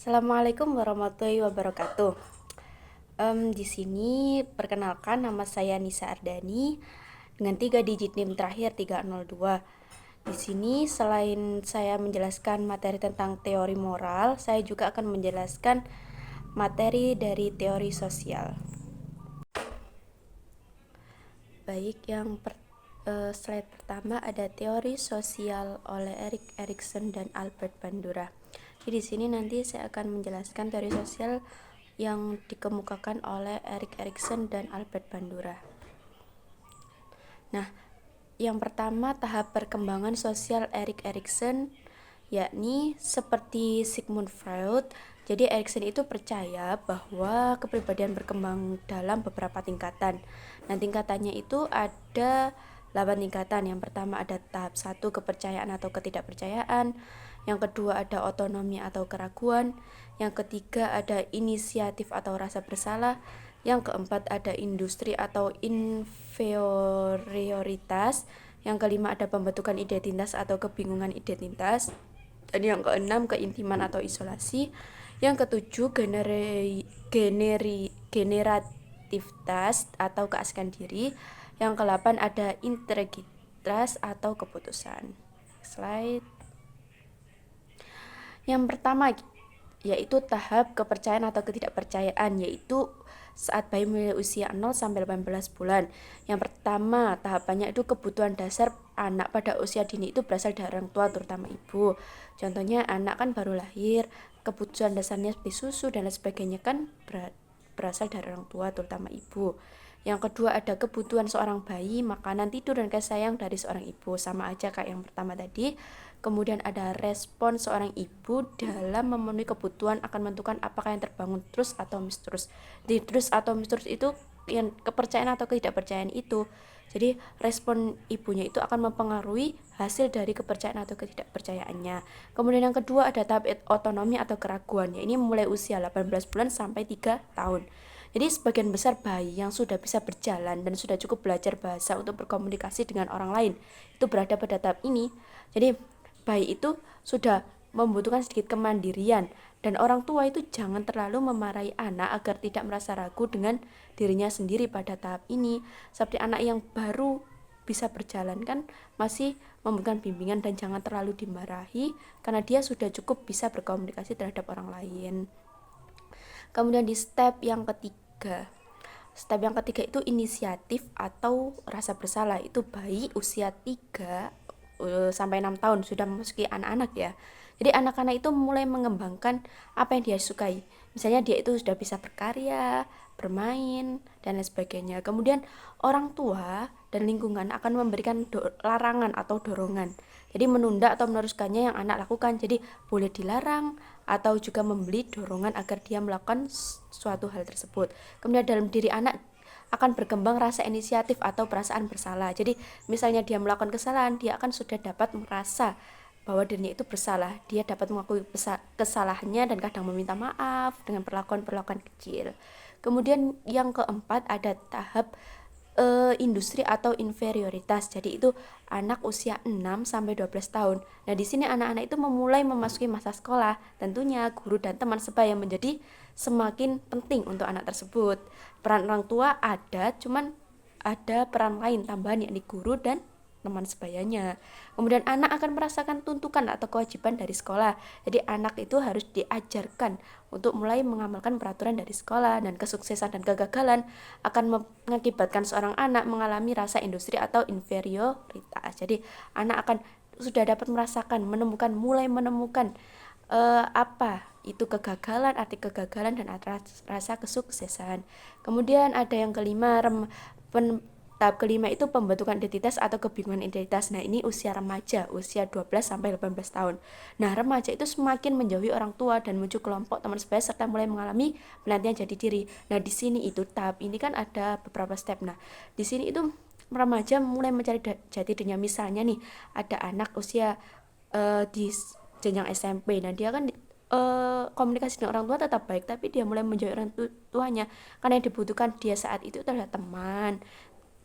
Assalamualaikum warahmatullahi wabarakatuh. Di sini perkenalkan, nama saya Nisa Ardani dengan 3 digit NIM terakhir 302. Di sini selain saya menjelaskan materi tentang teori moral, saya juga akan menjelaskan materi dari teori sosial. Baik, slide pertama ada teori sosial oleh Erik Erikson dan Albert Bandura. Jadi di sini nanti saya akan menjelaskan teori sosial yang dikemukakan oleh Erik Erikson dan Albert Bandura. Nah, yang pertama tahap perkembangan sosial Erik Erikson, yakni seperti Sigmund Freud. Jadi Erikson itu percaya bahwa kepribadian berkembang dalam beberapa tingkatan. Nah, tingkatannya itu ada 8 tingkatan. Yang pertama ada tahap 1, kepercayaan atau ketidakpercayaan. Yang kedua ada otonomi atau keraguan. Yang ketiga ada inisiatif atau rasa bersalah. Yang keempat ada industri atau inferioritas. Yang kelima ada pembentukan identitas atau kebingungan identitas. Dan yang keenam keintiman atau isolasi. Yang ketujuh generativitas atau keasikan diri. Yang ke-8 ada integritas atau keputusan. Slide. Yang pertama yaitu tahap kepercayaan atau ketidakpercayaan, yaitu saat bayi mulai usia 0 sampai 18 bulan. Yang pertama, tahapannya itu kebutuhan dasar anak pada usia dini itu berasal dari orang tua, terutama ibu. Contohnya anak kan baru lahir, kebutuhan dasarnya seperti susu dan lain sebagainya kan berasal dari orang tua, terutama ibu. Yang kedua ada kebutuhan seorang bayi, makanan, tidur, dan kasih sayang dari seorang ibu, sama aja kayak yang pertama tadi. Kemudian ada respon seorang ibu dalam memenuhi kebutuhan akan menentukan apakah yang terbangun terus atau misterus. Di terus atau misterus itu yang kepercayaan atau ketidakpercayaan itu. Jadi respon ibunya itu akan mempengaruhi hasil dari kepercayaan atau ketidakpercayaannya. Kemudian yang kedua ada tahap otonomi atau keraguan. Ya, ini mulai usia 18 bulan sampai 3 tahun. Jadi sebagian besar bayi yang sudah bisa berjalan dan sudah cukup belajar bahasa untuk berkomunikasi dengan orang lain itu berada pada tahap ini. Jadi bayi itu sudah membutuhkan sedikit kemandirian, dan orang tua itu jangan terlalu memarahi anak agar tidak merasa ragu dengan dirinya sendiri pada tahap ini. Seperti anak yang baru bisa berjalan kan masih membutuhkan bimbingan, dan jangan terlalu dimarahi karena dia sudah cukup bisa berkomunikasi terhadap orang lain. Kemudian di step yang ketiga itu inisiatif atau rasa bersalah. Itu bayi usia 3 sampai 6 tahun sudah memasuki anak-anak ya. Jadi anak-anak itu mulai mengembangkan apa yang dia sukai. Misalnya dia itu sudah bisa berkarya, bermain, dan lain sebagainya. Kemudian orang tua dan lingkungan akan memberikan larangan atau dorongan. Jadi menunda atau meneruskannya yang anak lakukan. Jadi boleh dilarang atau juga memberi dorongan agar dia melakukan suatu hal tersebut. Kemudian dalam diri anak akan berkembang rasa inisiatif atau perasaan bersalah. Jadi misalnya dia melakukan kesalahan, dia akan sudah dapat merasa bahwa dirinya itu bersalah. Dia dapat mengakui kesalahannya dan kadang meminta maaf dengan perlakuan-perlakuan kecil. Kemudian yang keempat ada tahap industri atau inferioritas. Jadi itu anak usia 6 sampai 12 tahun. Nah, di sini anak-anak itu memulai memasuki masa sekolah. Tentunya guru dan teman sebaya menjadi semakin penting untuk anak tersebut. Peran orang tua ada, cuman ada peran lain tambahan, yakni guru dan teman sebayanya. Kemudian anak akan merasakan tuntutan atau kewajiban dari sekolah. Jadi anak itu harus diajarkan untuk mulai mengamalkan peraturan dari sekolah, dan kesuksesan dan kegagalan akan mengakibatkan seorang anak mengalami rasa industri atau inferioritas. Jadi anak akan sudah dapat merasakan, mulai menemukan apa itu kegagalan, arti kegagalan, dan rasa kesuksesan. Kemudian ada yang kelima, tahap kelima itu pembentukan identitas atau kebingungan identitas. Nah, ini usia remaja, usia 12 sampai 18 tahun. Nah, remaja itu semakin menjauhi orang tua dan muncul kelompok teman sebaya serta mulai mengalami penantian jati diri. Nah, di sini itu tahap ini kan ada beberapa step. Nah, di sini itu remaja mulai mencari jati dirinya. Misalnya nih, ada anak usia di jenjang SMP. Nah, dia kan komunikasi dengan orang tua tetap baik, tapi dia mulai menjauhi orang tuanya karena yang dibutuhkan dia saat itu adalah teman,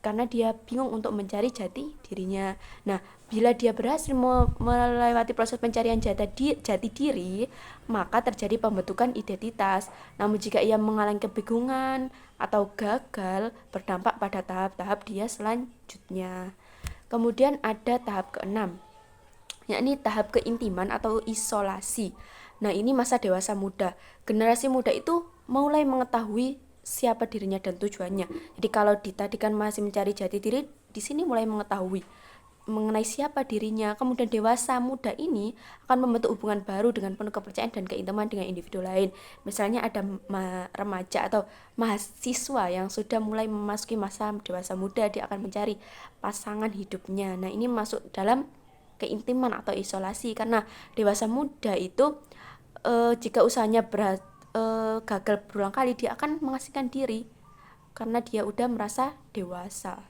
karena dia bingung untuk mencari jati dirinya. Nah, bila dia berhasil melewati proses pencarian jati diri, maka terjadi pembentukan identitas. Namun jika ia mengalami kebingungan atau gagal, berdampak pada tahap-tahap dia selanjutnya. Kemudian ada tahap keenam, yakni tahap keintiman atau isolasi. Nah, ini masa dewasa muda. Generasi muda itu mulai mengetahui siapa dirinya dan tujuannya. Jadi kalau tadi kan masih mencari jati diri, di sini mulai mengetahui mengenai siapa dirinya. Kemudian dewasa muda ini akan membentuk hubungan baru dengan penuh kepercayaan dan keintiman dengan individu lain. Misalnya ada remaja atau mahasiswa yang sudah mulai memasuki masa dewasa muda, dia akan mencari pasangan hidupnya. Nah, ini masuk dalam keintiman atau isolasi, karena dewasa muda itu jika usahanya gagal berulang kali, dia akan mengasingkan diri karena dia udah merasa dewasa.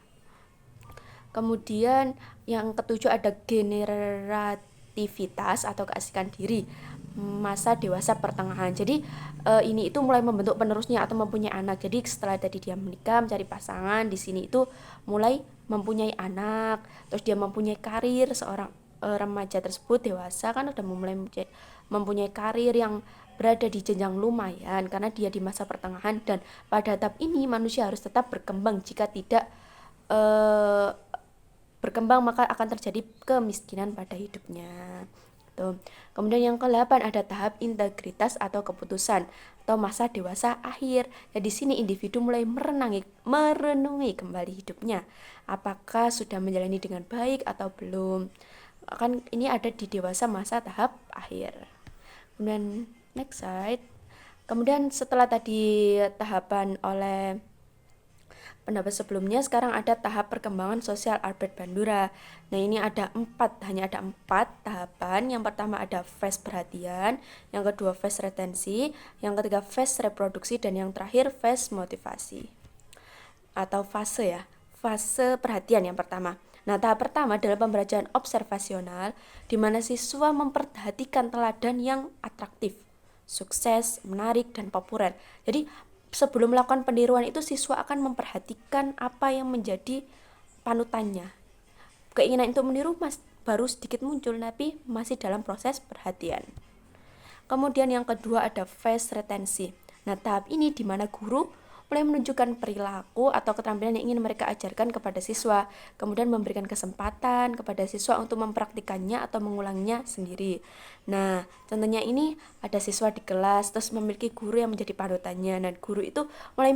Kemudian yang ketujuh ada generativitas atau keasikan diri, masa dewasa pertengahan. Jadi ini itu mulai membentuk penerusnya atau mempunyai anak. Jadi setelah tadi dia menikah, mencari pasangan, di sini itu mulai mempunyai anak, terus dia mempunyai karir. Seorang remaja tersebut dewasa kan udah mempunyai karir yang berada di jenjang lumayan karena dia di masa pertengahan, dan pada tahap ini manusia harus tetap berkembang. Jika tidak berkembang maka akan terjadi kemiskinan pada hidupnya. Tuh. Kemudian yang ke-8 ada tahap integritas atau keputusan atau masa dewasa akhir. Di sini individu mulai merenungi kembali hidupnya. Apakah sudah menjalani dengan baik atau belum? Kan ini ada di dewasa masa tahap akhir. Kemudian next slide. Kemudian setelah tadi tahapan oleh pendapat sebelumnya, sekarang ada tahap perkembangan sosial Albert Bandura. Nah, ini hanya ada 4 tahapan. Yang pertama ada fase perhatian, yang kedua fase retensi, yang ketiga fase reproduksi, dan yang terakhir fase motivasi. Atau fase perhatian yang pertama. Nah, tahap pertama adalah pembelajaran observasional, di mana siswa memperhatikan teladan yang atraktif, sukses, menarik, dan populer. Jadi sebelum melakukan peniruan itu siswa akan memperhatikan apa yang menjadi panutannya. Keinginan untuk meniru baru sedikit muncul, tapi masih dalam proses perhatian. Kemudian yang kedua ada fase retensi. Nah, tahap ini di mana guru mulai menunjukkan perilaku atau keterampilan yang ingin mereka ajarkan kepada siswa, kemudian memberikan kesempatan kepada siswa untuk mempraktikannya atau mengulanginya sendiri. Nah, contohnya ini ada siswa di kelas terus memiliki guru yang menjadi panutannya, dan guru itu mulai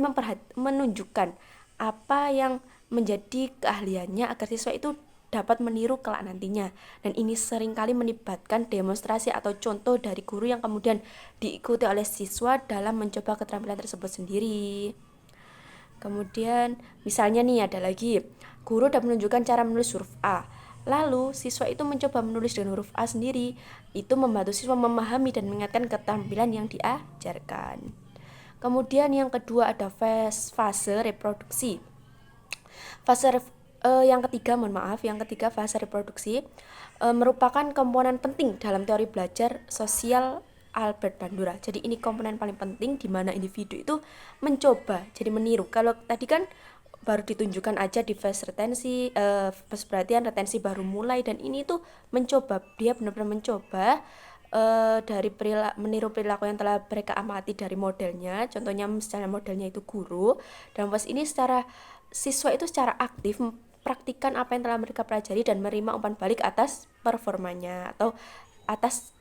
menunjukkan apa yang menjadi keahliannya agar siswa itu dapat meniru kelak nantinya. Dan ini seringkali melibatkan demonstrasi atau contoh dari guru yang kemudian diikuti oleh siswa dalam mencoba keterampilan tersebut sendiri. Kemudian misalnya nih ada lagi, guru dapat menunjukkan cara menulis huruf A. Lalu siswa itu mencoba menulis dengan huruf A sendiri. Itu membantu siswa memahami dan mengingatkan keterampilan yang diajarkan. Kemudian yang kedua ada fase reproduksi. Yang ketiga fase reproduksi merupakan komponen penting dalam teori belajar sosial Albert Bandura. Jadi ini komponen paling penting di mana individu itu mencoba jadi meniru. Kalau tadi kan baru ditunjukkan aja di fase retensi, fase perhatian, retensi baru mulai, dan ini tuh mencoba, dia benar-benar mencoba dari meniru perilaku yang telah mereka amati dari modelnya. Contohnya misalnya modelnya itu guru, dan pas ini siswa itu secara aktif praktikkan apa yang telah mereka pelajari dan menerima umpan balik atas performanya atau atas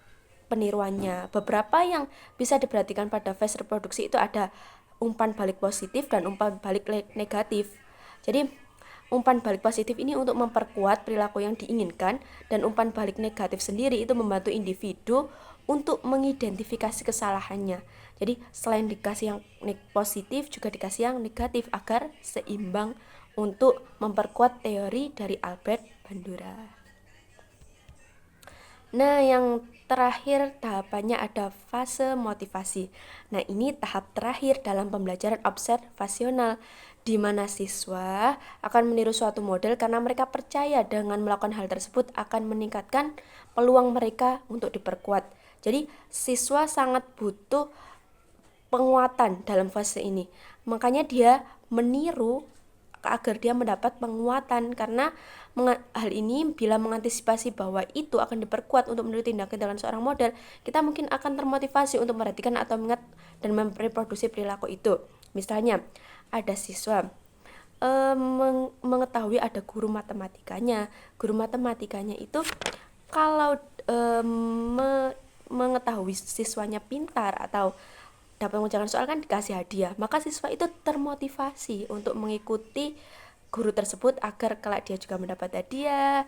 peniruannya. Beberapa yang bisa diperhatikan pada fase reproduksi itu ada umpan balik positif dan umpan balik negatif. Jadi umpan balik positif ini untuk memperkuat perilaku yang diinginkan, dan umpan balik negatif sendiri itu membantu individu untuk mengidentifikasi kesalahannya. Jadi selain dikasih yang positif juga dikasih yang negatif agar seimbang untuk memperkuat teori dari Albert Bandura. Nah, yang terakhir tahapannya ada fase motivasi. Nah, ini tahap terakhir dalam pembelajaran observasional, di mana siswa akan meniru suatu model karena mereka percaya dengan melakukan hal tersebut akan meningkatkan peluang mereka untuk diperkuat. Jadi, siswa sangat butuh penguatan dalam fase ini. Makanya dia meniru agar dia mendapat penguatan, karena hal ini bila mengantisipasi bahwa itu akan diperkuat untuk meniru tindak tindakan seorang model, kita mungkin akan termotivasi untuk memperhatikan atau mengingat dan mereproduksi perilaku itu. Misalnya ada siswa mengetahui ada guru matematikanya itu kalau mengetahui siswanya pintar atau dapat mengerjakan soal kan dikasih hadiah, maka siswa itu termotivasi untuk mengikuti guru tersebut agar kelak dia juga mendapat hadiah,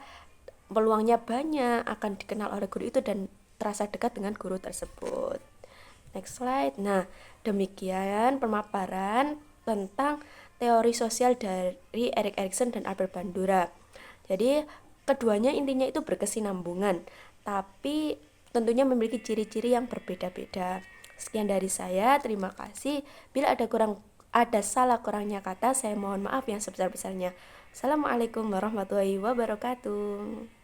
peluangnya banyak, akan dikenal oleh guru itu dan terasa dekat dengan guru tersebut. Next slide. Nah, demikian pemaparan tentang teori sosial dari Erik Erikson dan Albert Bandura. Jadi keduanya intinya itu berkesinambungan, tapi tentunya memiliki ciri-ciri yang berbeda-beda. Sekian dari saya, terima kasih. Bila ada salah kurangnya kata, saya mohon maaf yang sebesar-besarnya. Assalamualaikum warahmatullahi wabarakatuh.